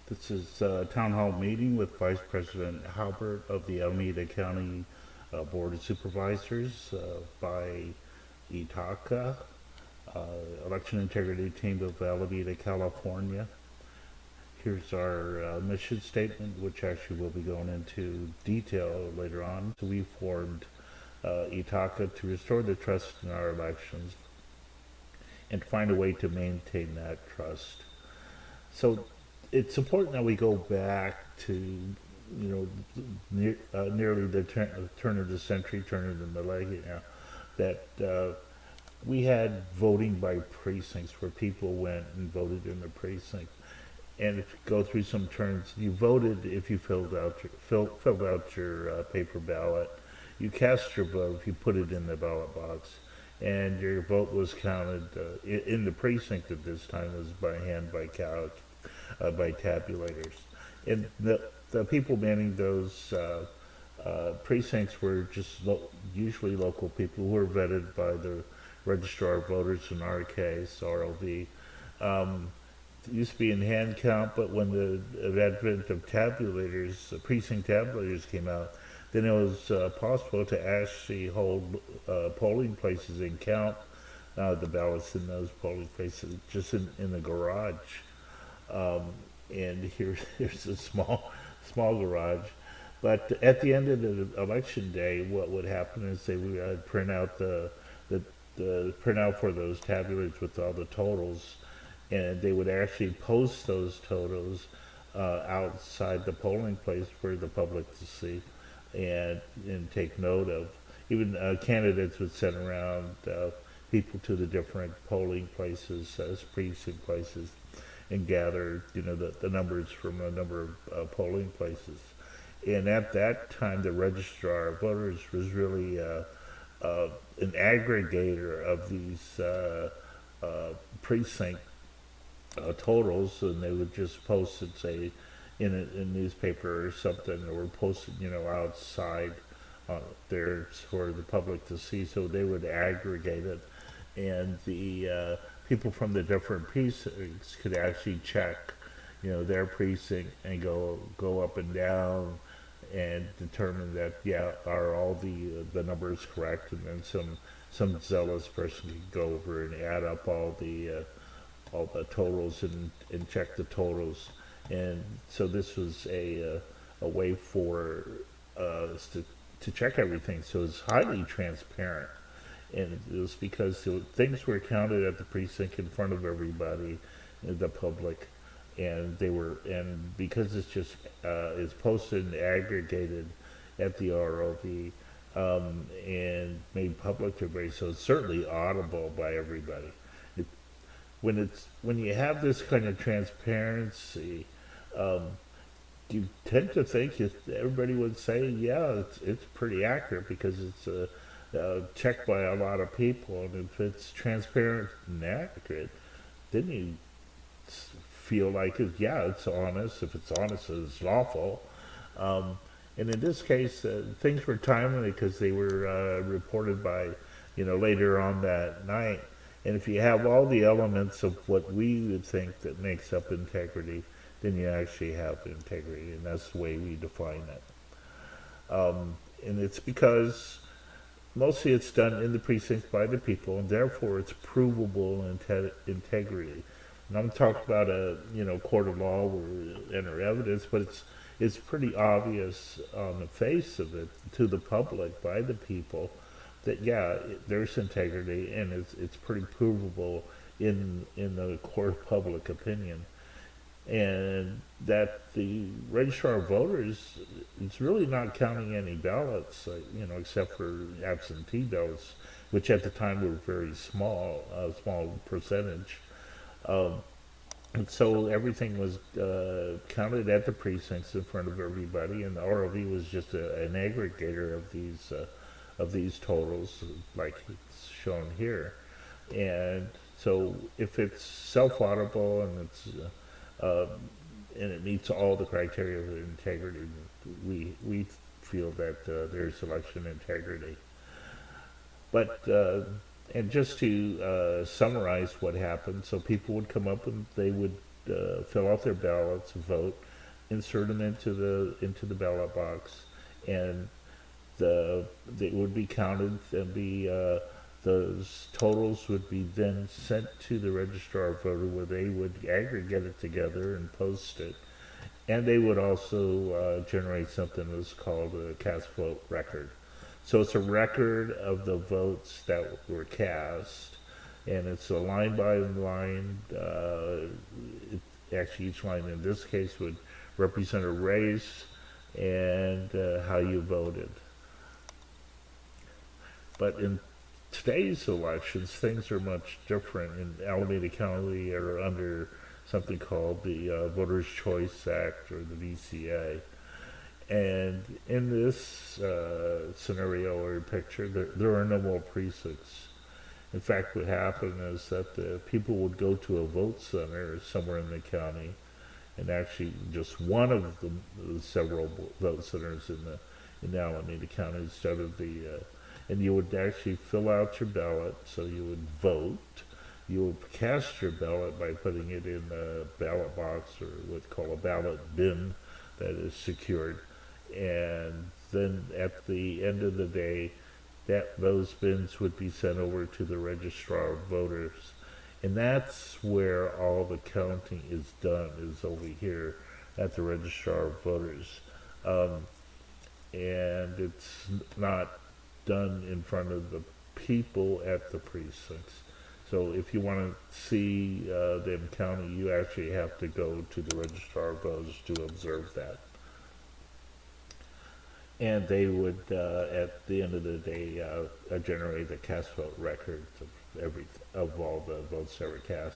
This is a town hall meeting with Vice President Halbert of the Alameda County Board of Supervisors by ITACA, uh, Election Integrity Team of Alameda, California. Here's our mission statement, which actually will be going into detail later on. So we formed ITACA to restore the trust in our elections and find a way to maintain that trust. So it's important that we go back to, nearly the turn of the century, turn of the millennium, that we had voting by precincts where people went and voted in the precinct. And if you go through some turns, you voted if you filled out your paper ballot. You cast your vote if you put it in the ballot box, and your vote was counted in the precinct at this time was by hand by tabulators. And the people manning those precincts were just usually local people who were vetted by the registrar of voters, in our case, ROV. Um, it used to be in hand count, but when the advent of tabulators, precinct tabulators came out, then it was possible to actually hold polling places and count the ballots in those polling places just in the garage. Um, and here's a small garage. But at the end of the election day, what would happen is they would print out the the printout for those tabulars with all the totals, and they would actually post those totals outside the polling place for the public to see and take note of. Even candidates would send around people to the different polling places, as precinct places, and gather, the numbers from a number of polling places. And at that time, the registrar of voters was really an aggregator of these precinct totals, and they would just post it, say, in a newspaper or something, or post it, outside there for the public to see. So they would aggregate it, and the people from the different precincts could actually check, their precinct and go up and down and determine that, yeah, are all the numbers correct, and then some zealous person could go over and add up all the totals and check the totals. And so this was a way for us to check everything. So it's highly transparent. And it was because things were counted at the precinct in front of everybody, the public, and because it's just is posted and aggregated at the ROV and made public to everybody, so it's certainly audible by everybody. It, when you have this kind of transparency, um, you tend to think everybody would say, yeah, it's pretty accurate because it's checked by a lot of people, and if it's transparent and accurate, then you feel like yeah, it's honest. If it's honest, it's lawful. Um, and in this case, things were timely because they were reported by, later on that night. And if you have all the elements of what we would think that makes up integrity, then you actually have integrity, and that's the way we define it. And it's because mostly it's done in the precincts by the people, and therefore it's provable integrity. And I'm talking about a court of law where we enter evidence, but it's pretty obvious on the face of it to the public by the people that yeah, there's integrity, and it's pretty provable in the court of public opinion, and that the registrar of voters is really not counting any ballots, except for absentee ballots, which at the time were very small, a small percentage. Um, and so everything was counted at the precincts in front of everybody, and the ROV was just an aggregator of these totals, like it's shown here. And so if it's self-audible uh, and it meets all the criteria of integrity, we feel that there's election integrity. But and just to summarize what happened, so people would come up and they would fill out their ballots, vote, insert them into the ballot box, and they would be counted and be those totals would be then sent to the registrar of voter where they would aggregate it together and post it. And they would also generate something that's called a cast vote record. So it's a record of the votes that were cast, and it's a line by line. Actually, each line in this case would represent a race and how you voted. But in today's elections, things are much different. In Alameda County, are under something called the Voters' Choice Act, or the VCA. And in this scenario or picture, there are no more precincts. In fact, what happened is that the people would go to a vote center somewhere in the county, and actually just one of the several vote centers in Alameda County instead of and you would actually fill out your ballot, so you would vote. You would cast your ballot by putting it in a ballot box, or what's called a ballot bin that is secured. And then at the end of the day, those bins would be sent over to the registrar of voters. And that's where all the counting is done, is over here at the registrar of voters. And it's not done in front of the people at the precincts. So if you want to see them counting, you actually have to go to the registrar of voters to observe that. And they would, at the end of the day, generate a cast vote record of all the votes ever cast.